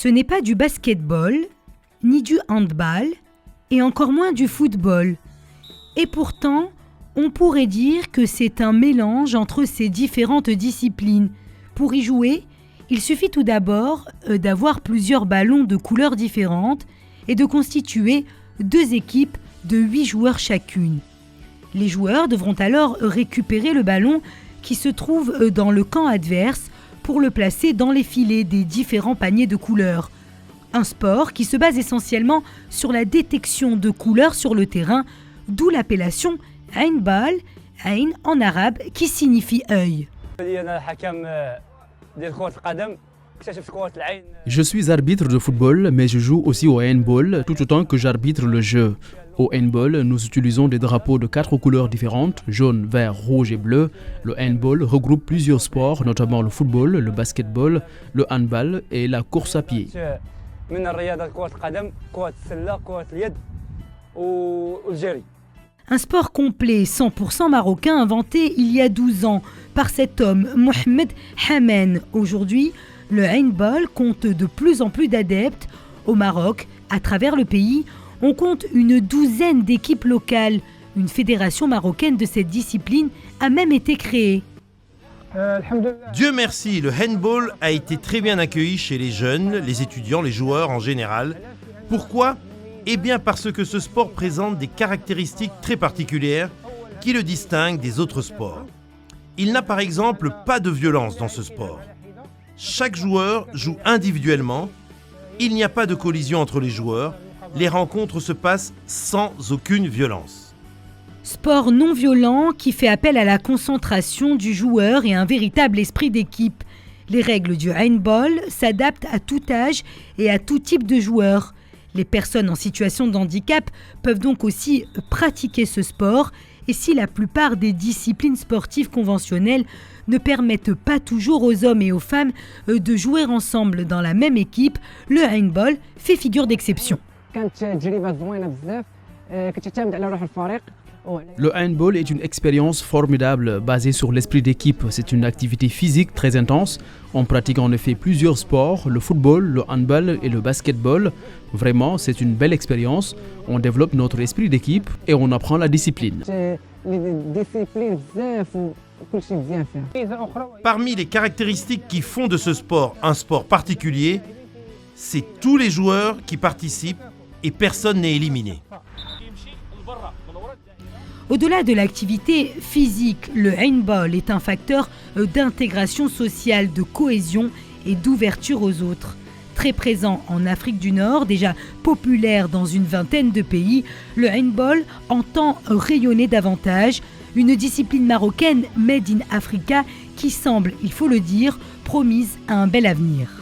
Ce n'est pas du basketball, ni du handball, et encore moins du football. Et pourtant, on pourrait dire que c'est un mélange entre ces différentes disciplines. Pour y jouer, il suffit tout d'abord d'avoir plusieurs ballons de couleurs différentes et de constituer 2 équipes de 8 joueurs chacune. Les joueurs devront alors récupérer le ballon qui se trouve dans le camp adverse pour le placer dans les filets des différents paniers de couleurs. Un sport qui se base essentiellement sur la détection de couleurs sur le terrain, d'où l'appellation handball, ayn en arabe qui signifie œil. Je suis arbitre de football, mais je joue aussi au handball tout autant que j'arbitre le jeu. Au handball, nous utilisons des drapeaux de 4 couleurs différentes, jaune, vert, rouge et bleu. Le handball regroupe plusieurs sports, notamment le football, le basketball, le handball et la course à pied. Un sport complet 100% marocain inventé il y a 12 ans par cet homme, Mohamed Hamen. Aujourd'hui, le handball compte de plus en plus d'adeptes. Au Maroc, à travers le pays, on compte une 12aine d'équipes locales. Une fédération marocaine de cette discipline a même été créée. Dieu merci, le handball a été très bien accueilli chez les jeunes, les étudiants, les joueurs en général. Pourquoi ? Eh bien parce que ce sport présente des caractéristiques très particulières qui le distinguent des autres sports. Il n'a par exemple pas de violence dans ce sport. Chaque joueur joue individuellement, il n'y a pas de collision entre les joueurs, les rencontres se passent sans aucune violence. Sport non violent qui fait appel à la concentration du joueur et un véritable esprit d'équipe. Les règles du handball s'adaptent à tout âge et à tout type de joueurs. Les personnes en situation de handicap peuvent donc aussi pratiquer ce sport, et si la plupart des disciplines sportives conventionnelles ne permettent pas toujours aux hommes et aux femmes de jouer ensemble dans la même équipe, le handball fait figure d'exception. Le handball est une expérience formidable basée sur l'esprit d'équipe. C'est une activité physique très intense. On pratique en effet plusieurs sports, le football, le handball et le basketball. Vraiment, c'est une belle expérience. On développe notre esprit d'équipe et on apprend la discipline. Parmi les caractéristiques qui font de ce sport un sport particulier, c'est tous les joueurs qui participent et personne n'est éliminé. Au-delà de l'activité physique, le handball est un facteur d'intégration sociale, de cohésion et d'ouverture aux autres. Très présent en Afrique du Nord, déjà populaire dans une vingtaine de pays, le handball entend rayonner davantage. Une discipline marocaine made in Africa qui semble, il faut le dire, promise à un bel avenir.